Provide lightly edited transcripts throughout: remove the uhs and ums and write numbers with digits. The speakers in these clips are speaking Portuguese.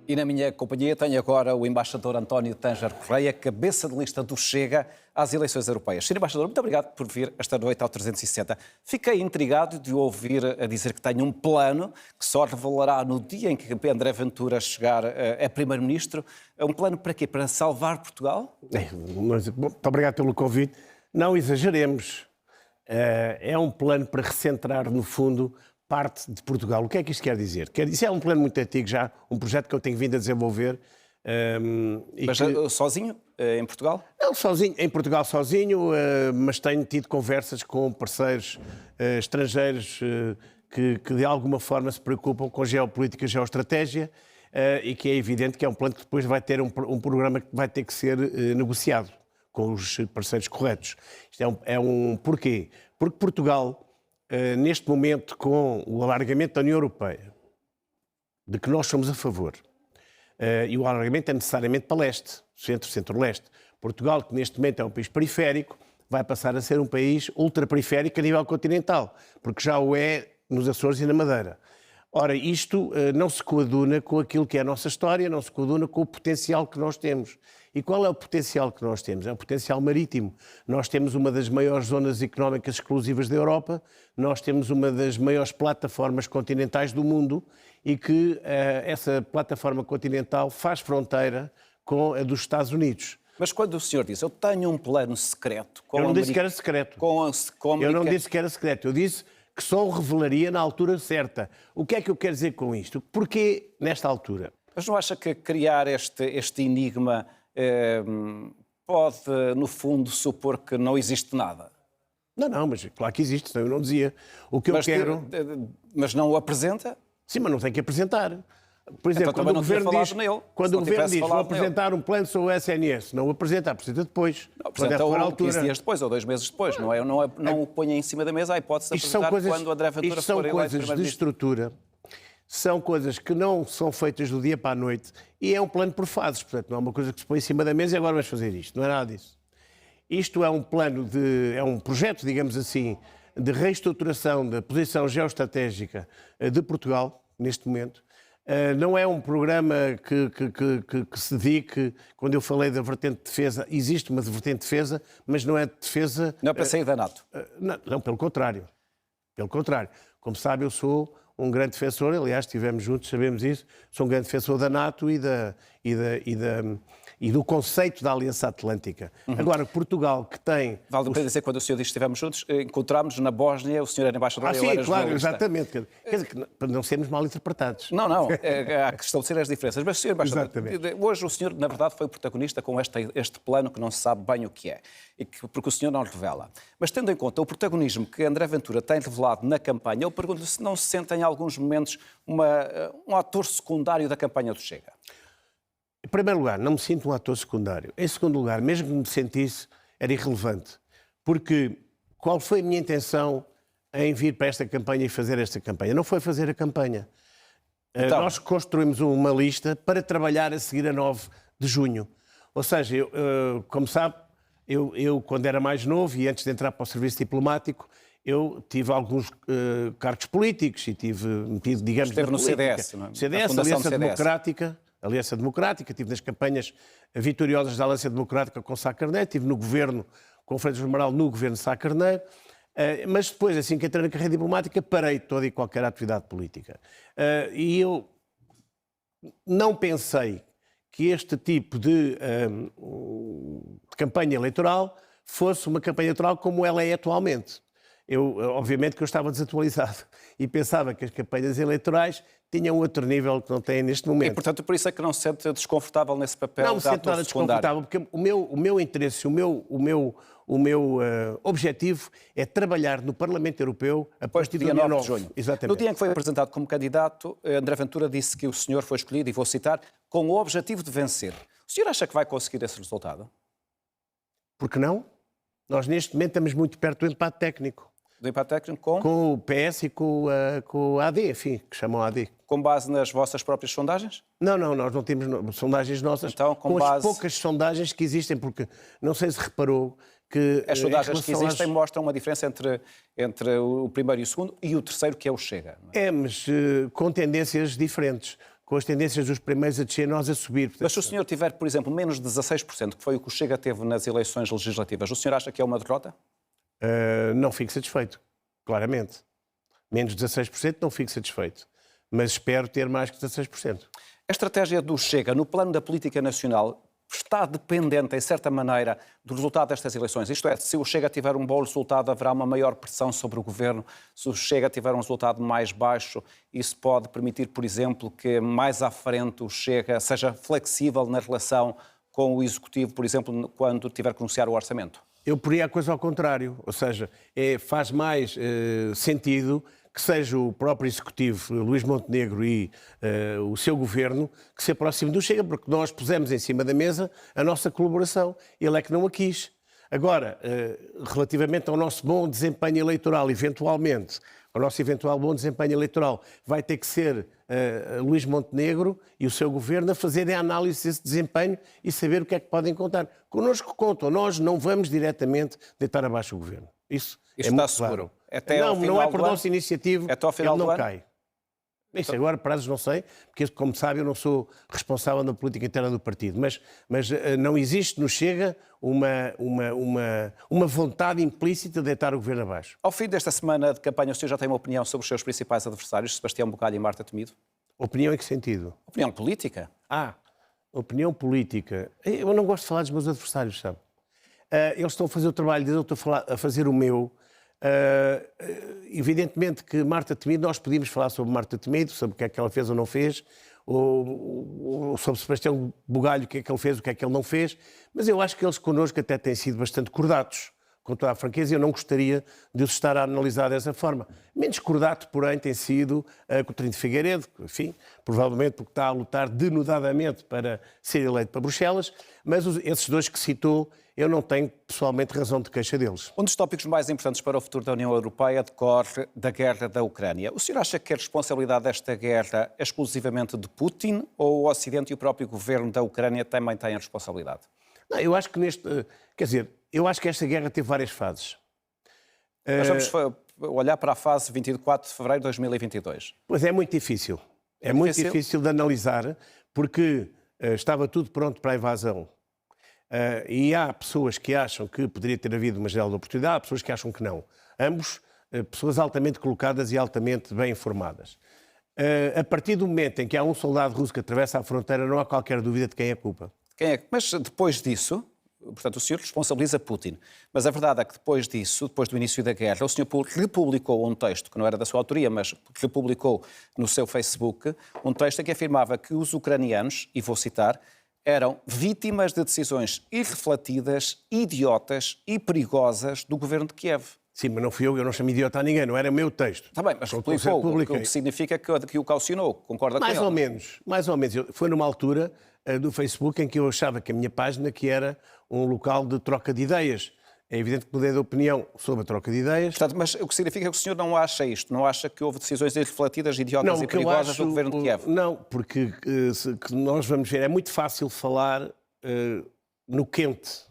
E na minha companhia tenho agora o embaixador António Tanger Correia, cabeça de lista do Chega às eleições europeias. Sr. Embaixador, muito obrigado por vir esta noite ao 360. Fiquei intrigado de o ouvir a dizer que tem um plano que só revelará no dia em que André Ventura chegar a primeiro-ministro. Um plano para quê? Para salvar Portugal? Muito obrigado pelo convite. Não exageremos. É um plano para recentrar, no fundo, parte de Portugal. O que é que isto quer dizer? Isso é um plano muito antigo já, um projeto que eu tenho vindo a desenvolver. Mas sozinho, em Portugal? Não, sozinho, em Portugal sozinho, mas tenho tido conversas com parceiros estrangeiros que de alguma forma se preocupam com geopolítica e geoestratégia e que é evidente que é um plano que depois vai ter um programa que vai ter que ser negociado com os parceiros corretos. Isto é um porquê? Porque Portugal, neste momento, com o alargamento da União Europeia, de que nós somos a favor, e o alargamento é necessariamente para leste, centro-leste. Portugal, que neste momento é um país periférico, vai passar a ser um país ultraperiférico a nível continental, porque já o é nos Açores e na Madeira. Ora, isto não se coaduna com aquilo que é a nossa história, não se coaduna com o potencial que nós temos. E qual é o potencial que nós temos? É o potencial marítimo. Nós temos uma das maiores zonas económicas exclusivas da Europa, nós temos uma das maiores plataformas continentais do mundo e que essa plataforma continental faz fronteira com a dos Estados Unidos. Mas quando o senhor diz, eu tenho um plano secreto... Eu não disse que era secreto. Eu não disse que era secreto. Eu disse que só o revelaria na altura certa. O que é que eu quero dizer com isto? Porquê nesta altura? Mas não acha que criar este enigma pode, no fundo, supor que não existe nada? Não, mas claro que existe, senão eu não dizia. O que eu quero... Mas não o apresenta? Sim, mas não tem que apresentar. Por exemplo, então, quando o governo diz, vou nele. apresentar um plano sobre o SNS, não o apresenta depois. Não, apresenta 15 dias depois ou 2 meses depois, não o ponha em cima da mesa, a hipótese de apresentar quando André Ventura for eleito primeiro-ministro. Isto são coisas de estrutura, são coisas que não são feitas do dia para a noite e é um plano por fases, portanto não é uma coisa que se põe em cima da mesa e agora vamos fazer isto, não é nada disso. Isto é um plano é um projeto, digamos assim, de reestruturação da posição geoestratégica de Portugal, neste momento. Não é um programa que se dedique, quando eu falei da vertente de defesa, existe uma vertente de defesa, mas não é de defesa... Não é para sair da NATO? Não, pelo contrário. Pelo contrário. Como sabe, eu sou um grande defensor, aliás, estivemos juntos, sabemos isso, sou um grande defensor da NATO e do conceito da Aliança Atlântica. Agora, Portugal, que tem... Vale a pena dizer, quando o senhor diz que estivemos juntos, encontramos na Bósnia, o senhor era embaixador e eu era claro, jornalista. Exatamente. Quer dizer, para não sermos mal interpretados. Não, há que estabelecer as diferenças. Mas, senhor embaixador, hoje o senhor, na verdade, foi o protagonista com este plano que não se sabe bem o que é, porque o senhor não revela. Mas, tendo em conta o protagonismo que André Ventura tem revelado na campanha, eu pergunto se não se sente em alguns momentos um ator secundário da campanha do Chega. Em primeiro lugar, não me sinto um ator secundário. Em segundo lugar, mesmo que me sentisse, era irrelevante. Porque qual foi a minha intenção em vir para esta campanha e fazer esta campanha? Não foi fazer a campanha. Então, nós construímos uma lista para trabalhar a seguir a 9 de junho. Ou seja, como sabe, eu quando era mais novo e antes de entrar para o serviço diplomático, eu tive alguns cargos políticos e tive metido, digamos... Esteve no CDS, não é? CDS, Aliança Democrática, estive nas campanhas vitoriosas da Aliança Democrática com Sá Carneiro, estive no governo, com Freitas Amaral, no governo de Sá Carneiro, mas depois, assim que entrei na carreira diplomática, parei toda e qualquer atividade política. E eu não pensei que este tipo de campanha eleitoral fosse uma campanha eleitoral como ela é atualmente. Obviamente que eu estava desatualizado e pensava que as campanhas eleitorais tinham outro nível que não têm neste momento. E, portanto, por isso é que não se sente desconfortável nesse papel? Não me sinto nada desconfortável, porque o meu interesse, o meu objetivo é trabalhar no Parlamento Europeu após dia 9 de junho. Exatamente. No dia em que foi apresentado como candidato, André Ventura disse que o senhor foi escolhido, e vou citar, com o objetivo de vencer. O senhor acha que vai conseguir esse resultado? Por que não? Nós, neste momento, estamos muito perto do empate técnico. Do empate técnico com? Com o PS e com a AD, enfim, que chamam AD. Com base nas vossas próprias sondagens? Não, nós não temos sondagens nossas. Então, com base... as poucas sondagens que existem, porque não sei se reparou que... As sondagens que existem mostram uma diferença entre o primeiro e o segundo e o terceiro, que é o Chega. Não é? Mas com tendências diferentes. com as tendências dos primeiros a descer, nós a subir. Mas se o senhor tiver, por exemplo, menos de 16%, que foi o que o Chega teve nas eleições legislativas, o senhor acha que é uma derrota? Não fico satisfeito, claramente. Menos de 16% não fico satisfeito. Mas espero ter mais que 16%. A estratégia do Chega, no plano da política nacional, está dependente, em certa maneira, do resultado destas eleições. Isto é, se o Chega tiver um bom resultado, haverá uma maior pressão sobre o governo. Se o Chega tiver um resultado mais baixo, isso pode permitir, por exemplo, que mais à frente o Chega seja flexível na relação com o Executivo, por exemplo, quando tiver que anunciar o orçamento. Eu poria a coisa ao contrário, ou seja, faz mais sentido que seja o próprio Executivo, Luís Montenegro e o seu governo, que se aproxime do Chega, porque nós pusemos em cima da mesa a nossa colaboração. Ele é que não a quis. Agora, relativamente ao nosso bom desempenho eleitoral, eventualmente, o nosso eventual bom desempenho eleitoral vai ter que ser Luís Montenegro e o seu governo a fazerem a análise desse desempenho e saber o que é que podem contar. Connosco contam, nós não vamos diretamente deitar abaixo o governo. Isso é está muito seguro. claro. Até ao final não é do por ano? nossa iniciativa, Até ao final ele não do ano? cai. Isso agora, prazos não sei, porque, como sabe, eu não sou responsável da política interna do partido, mas não existe no Chega uma vontade implícita de deitar o governo abaixo. Ao fim desta semana de campanha, o senhor já tem uma opinião sobre os seus principais adversários, Sebastião Bugalho e Marta Temido? Opinião em que sentido? Opinião política? Opinião política. Eu não gosto de falar dos meus adversários, sabe? Eles estão a fazer o trabalho deles, eu estou a fazer o meu. Evidentemente que Marta Temido, nós podíamos falar sobre Marta Temido, sobre o que é que ela fez ou não fez, ou sobre Sebastião Bugalho, o que é que ele fez, o que é que ele não fez, mas eu acho que eles connosco até têm sido bastante cordatos, com toda a franqueza, e eu não gostaria de os estar a analisar dessa forma. Menos cordato, porém, tem sido Coutinho de Figueiredo, enfim, provavelmente porque está a lutar denudadamente para ser eleito para Bruxelas, mas esses dois que citou, eu não tenho pessoalmente razão de queixa deles. Um dos tópicos mais importantes para o futuro da União Europeia decorre da guerra da Ucrânia. O senhor acha que a responsabilidade desta guerra é exclusivamente de Putin ou o Ocidente e o próprio governo da Ucrânia também têm a responsabilidade? Não, eu acho que eu acho que esta guerra teve várias fases. Mas vamos olhar para a fase 24 de fevereiro de 2022. Pois é muito difícil. É muito difícil de analisar, porque estava tudo pronto para a invasão. E há pessoas que acham que poderia ter havido uma janela de oportunidade, há pessoas que acham que não. Ambos, pessoas altamente colocadas e altamente bem informadas. A partir do momento em que há um soldado russo que atravessa a fronteira, não há qualquer dúvida de quem é a culpa. Mas depois disso, portanto, o senhor responsabiliza Putin. Mas a verdade é que depois disso, depois do início da guerra, o senhor republicou um texto, que não era da sua autoria, mas republicou no seu Facebook, um texto em que afirmava que os ucranianos, e vou citar, eram vítimas de decisões irrefletidas, idiotas e perigosas do governo de Kiev. Sim, mas não fui eu não chamo idiota a ninguém, não era meu texto. Está bem, mas publicou, o que significa que o calcionou, concorda com ele? Mais ou menos. Foi numa altura do Facebook em que eu achava que a minha página que era um local de troca de ideias. É evidente que mudei de opinião sobre a troca de idades. Portanto, mas o que significa que o senhor não acha isto? Não acha que houve decisões irrefletidas, idiotas e perigosas do governo de Kiev? Não, porque nós vamos ver, é muito fácil falar no quente.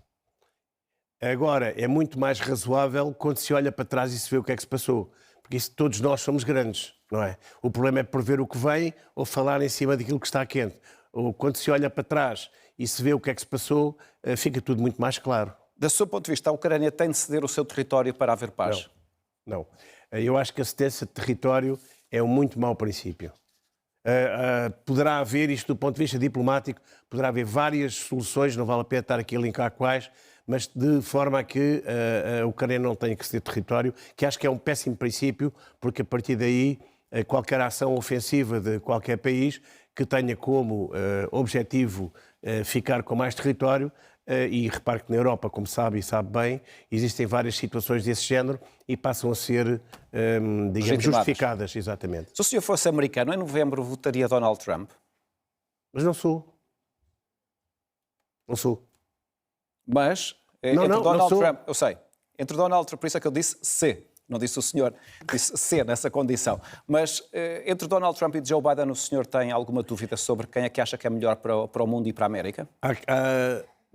Agora, é muito mais razoável quando se olha para trás e se vê o que é que se passou. Porque isso, todos nós somos grandes, não é? O problema é prever o que vem ou falar em cima daquilo que está quente. Ou quando se olha para trás e se vê o que é que se passou, fica tudo muito mais claro. Do seu ponto de vista, a Ucrânia tem de ceder o seu território para haver paz? Não. Eu acho que a cedência de território é um muito mau princípio. Poderá haver, isto do ponto de vista diplomático, poderá haver várias soluções, não vale a pena estar aqui a linkar quais, mas de forma a que a Ucrânia não tenha que ceder território, que acho que é um péssimo princípio, porque a partir daí qualquer ação ofensiva de qualquer país que tenha como objetivo ficar com mais território, e repare que na Europa, como sabe e sabe bem, existem várias situações desse género e passam a ser, digamos, justificadas. Exatamente. Se o senhor fosse americano, em novembro votaria Donald Trump? Mas não sou. Não sou. Mas, entre Donald Trump, eu sei, entre Donald Trump, por isso é que eu disse se, não disse o senhor, disse se nessa condição. Mas entre Donald Trump e Joe Biden, o senhor tem alguma dúvida sobre quem é que acha que é melhor para o mundo e para a América?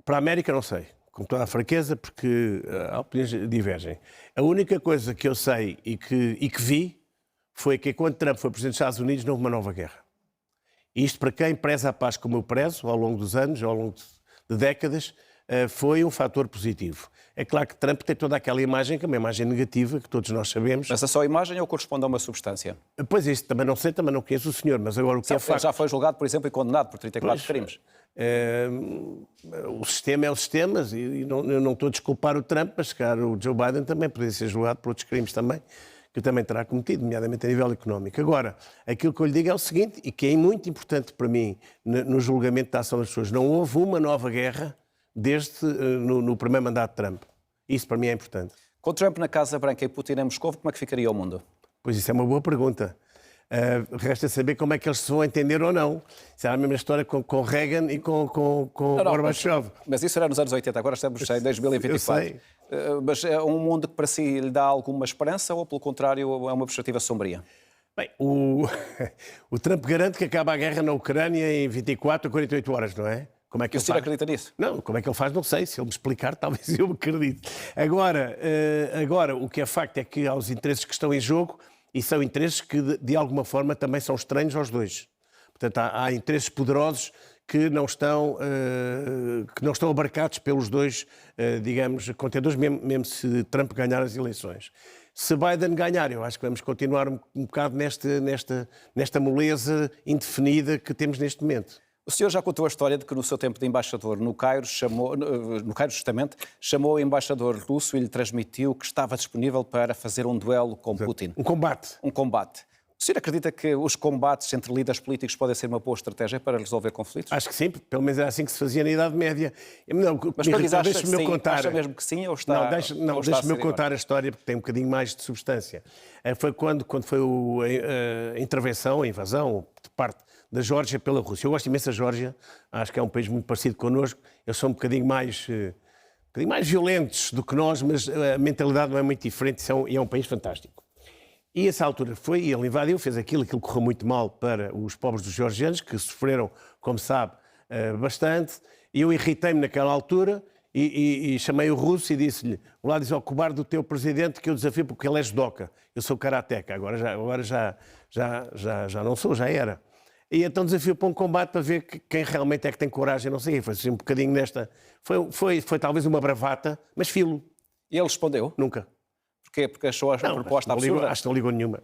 Para a América não sei, com toda a franqueza, porque as opiniões divergem. A única coisa que eu sei e que vi foi que quando Trump foi presidente dos Estados Unidos não houve uma nova guerra. E isto, para quem preza a paz como eu prezo, ao longo dos anos, ao longo de décadas, foi um fator positivo. É claro que Trump tem toda aquela imagem, que é uma imagem negativa, que todos nós sabemos. Mas é só imagem ou corresponde a uma substância? Pois isso, também não sei, também não conheço o senhor, mas agora o que é facto... Já foi julgado, por exemplo, e condenado por 34 crimes. O sistema é o sistema, e eu não estou a desculpar o Trump, mas se calhar o Joe Biden também poderia ser julgado por outros crimes também, que também terá cometido, nomeadamente a nível económico. Agora, aquilo que eu lhe digo é o seguinte, e que é muito importante para mim no julgamento da ação das pessoas, não houve uma nova guerra desde no primeiro mandato de Trump. Isso para mim é importante. Com Trump na Casa Branca e Putin em Moscou, como é que ficaria o mundo? Pois isso é uma boa pergunta. Resta saber como é que eles se vão entender ou não. Isso é a mesma história com Reagan e com Gorbachev. Mas isso era nos anos 80, agora estamos em 2024. Eu sei. Mas é um mundo que para si lhe dá alguma esperança ou, pelo contrário, é uma perspectiva sombria? Bem, o Trump garante que acaba a guerra na Ucrânia em 24 a 48 horas, não é? Como é que E o senhor acredita nisso? Não, como é que ele faz, não sei. Se ele me explicar, talvez eu me acredite. Agora, o que é facto é que há os interesses que estão em jogo e são interesses que, de alguma forma, também são estranhos aos dois. Portanto, há interesses poderosos que não estão abarcados pelos dois, digamos, contendores, mesmo se Trump ganhar as eleições. Se Biden ganhar, eu acho que vamos continuar um bocado nesta moleza indefinida que temos neste momento. O senhor já contou a história de que no seu tempo de embaixador no Cairo, justamente, chamou o embaixador russo e lhe transmitiu que estava disponível para fazer um duelo com Putin. Um combate. Um combate. O senhor acredita que os combates entre líderes políticos podem ser uma boa estratégia para resolver conflitos? Acho que sim, pelo menos era assim que se fazia na Idade Média. Mas quando diz acha que sim, acha mesmo que sim ou está... Deixe-me contar a história, porque tem um bocadinho mais de substância. Foi quando foi a intervenção, a invasão, de parte da Geórgia pela Rússia. Eu gosto imenso da Geórgia, acho que é um país muito parecido connosco. Eles são um bocadinho mais violentos do que nós, mas a mentalidade não é muito diferente e é um país fantástico. E a essa altura ele invadiu, fez aquilo correu muito mal para os pobres dos georgianos, que sofreram, como sabe, bastante. E eu irritei-me naquela altura e chamei o russo e disse-lhe: lá diz ao cobarde do teu presidente que eu desafio porque ele é judoca. Eu sou karateca, agora já não sou, já era. E então desafio para um combate para ver quem realmente é que tem coragem, não sei. Foi assim um bocadinho nesta... Foi talvez uma bravata, mas filo. E ele respondeu? Nunca. Porquê? Porque achou a proposta absurda? Acho que não ligou nenhuma.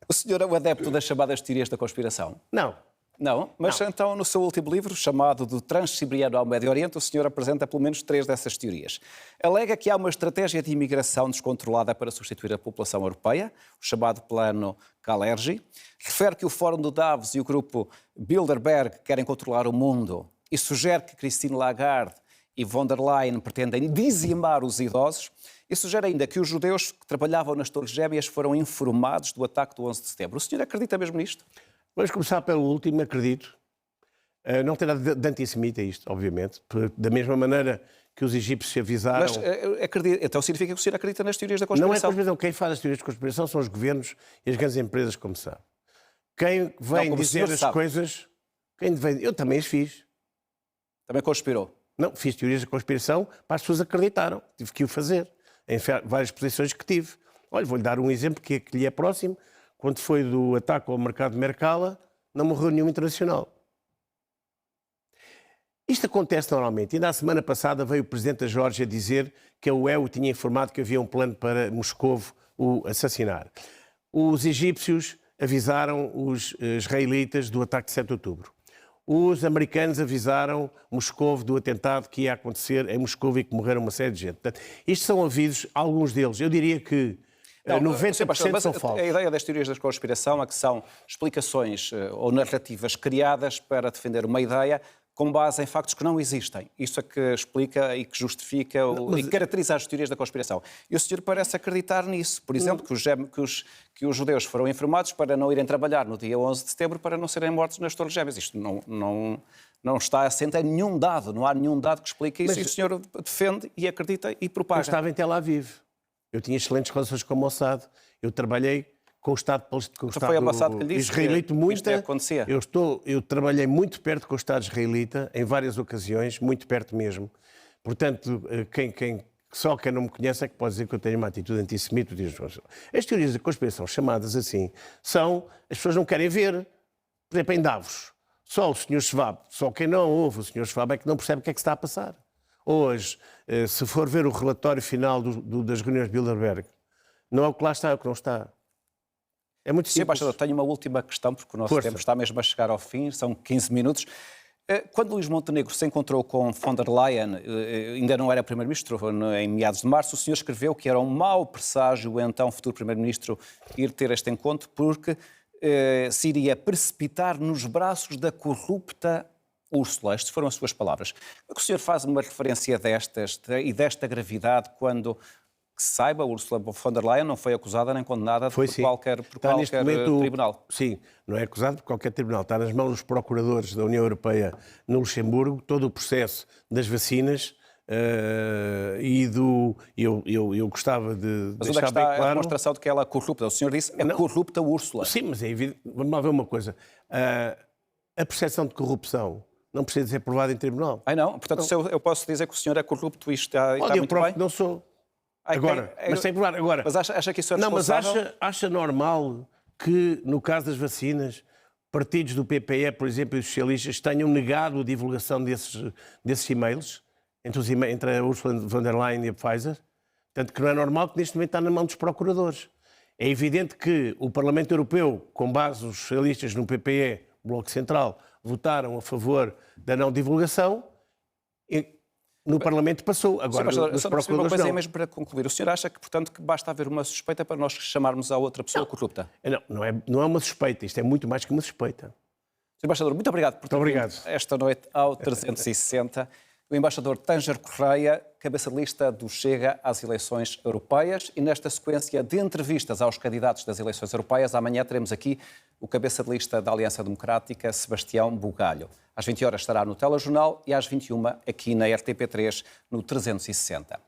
O senhor é o adepto das chamadas teorias da conspiração? Não. Não? Mas Não. então, no seu último livro, chamado Do Transsiberiano ao Médio Oriente, o senhor apresenta pelo menos 3 dessas teorias. Alega que há uma estratégia de imigração descontrolada para substituir a população europeia, o chamado Plano Kalergi. Refere que o Fórum de Davos e o grupo Bilderberg querem controlar o mundo e sugere que Christine Lagarde e von der Leyen pretendem dizimar os idosos. E sugere ainda que os judeus que trabalhavam nas Torres Gêmeas foram informados do ataque do 11 de setembro. O senhor acredita mesmo nisto? Vamos começar pelo último, acredito. Não tem nada de antissemita isto, obviamente. Da mesma maneira que os egípcios se avisaram... Mas então significa que o senhor acredita nas teorias da conspiração? Não é conspiração. Quem faz as teorias de conspiração são os governos e as grandes empresas, como sabe. Quem vem dizer as coisas... Eu também as fiz. Também conspirou? Não, fiz teorias da conspiração para as pessoas acreditaram. Tive que o fazer. Em várias posições que tive. Olha, vou-lhe dar um exemplo que lhe é próximo. Quando foi do ataque ao mercado de Mercala, não morreu nenhum internacional. Isto acontece normalmente. Ainda a semana passada veio o presidente da Geórgia dizer que a UE o tinha informado que havia um plano para Moscovo o assassinar. Os egípcios avisaram os israelitas do ataque de 7 de outubro. Os americanos avisaram Moscovo do atentado que ia acontecer em Moscovo e que morreram uma série de gente. Portanto, isto são avisos, alguns deles. Eu diria que 90% são falsos. A ideia das teorias da conspiração é que são explicações ou narrativas criadas para defender uma ideia com base em factos que não existem. Isso é que explica e que justifica e caracteriza as teorias da conspiração. E o senhor parece acreditar nisso. Por exemplo, que os judeus foram informados para não irem trabalhar no dia 11 de setembro para não serem mortos nas Torres Gêmeas. Isto não está assente em nenhum dado. Não há nenhum dado que explique isso. E o senhor defende e acredita e propaga. Eu estava em Tel Aviv. Eu tinha excelentes relações com o Mossad. Eu trabalhei com o Estado israelita muito. Eu trabalhei muito perto com o Estado israelita, em várias ocasiões, muito perto mesmo. Portanto, só quem não me conhece é que pode dizer que eu tenho uma atitude antissemita. As teorias da conspiração, chamadas assim, as pessoas não querem ver. por exemplo, em Davos, só o Sr. Schwab, só quem não ouve o Sr. Schwab é que não percebe o que é que se está a passar. Hoje, se for ver o relatório final das reuniões de Bilderberg, não é o que lá está, é o que não está. É muito simples. Sr. Embaixador, tenho uma última questão, porque o nosso tempo está mesmo a chegar ao fim, são 15 minutos. Quando Luís Montenegro se encontrou com von der Leyen, ainda não era Primeiro-Ministro, em meados de março, o senhor escreveu que era um mau presságio o então futuro Primeiro-Ministro ir ter este encontro, porque se iria precipitar nos braços da corrupta Úrsula. Estas foram as suas palavras. O senhor faz uma referência destas e desta gravidade quando, que se saiba, Ursula von der Leyen não foi acusada nem condenada por qualquer tribunal. Sim, não é acusado por qualquer tribunal. Está nas mãos dos procuradores da União Europeia no Luxemburgo todo o processo das vacinas eu gostava de mas deixar onde é que bem está claro... a demonstração de que ela é corrupta? O senhor disse é corrupta Úrsula. Sim, mas é evidente. Vamos lá ver uma coisa. A percepção de corrupção não precisa ser provada em tribunal. Não? Portanto, não. Eu posso dizer que o senhor é corrupto e está muito bem? Não sou. Agora, mas tem que provar. Agora, mas acha que isso é responsável? Não, mas acha normal que, no caso das vacinas, partidos do PPE, por exemplo, e os socialistas tenham negado a divulgação desses e-mails entre a Ursula von der Leyen e a Pfizer? Tanto que não é normal que neste momento está na mão dos procuradores. É evidente que o Parlamento Europeu, com base nos socialistas no PPE, Bloco Central, votaram a favor da não divulgação. No Parlamento passou. Agora, os procuradores não. Mesmo para concluir. O senhor acha que, portanto, que basta haver uma suspeita para nós chamarmos a outra pessoa corrupta? Não é uma suspeita. Isto é muito mais que uma suspeita. Sr. Embaixador, muito obrigado por ter vindo esta noite ao 360. O embaixador Tanger Correia, cabeça de lista do Chega às eleições europeias. E nesta sequência de entrevistas aos candidatos das eleições europeias, amanhã teremos aqui o cabeça de lista da Aliança Democrática, Sebastião Bugalho. Às 20 horas estará no Telejornal e às 21 aqui na RTP3, no 360.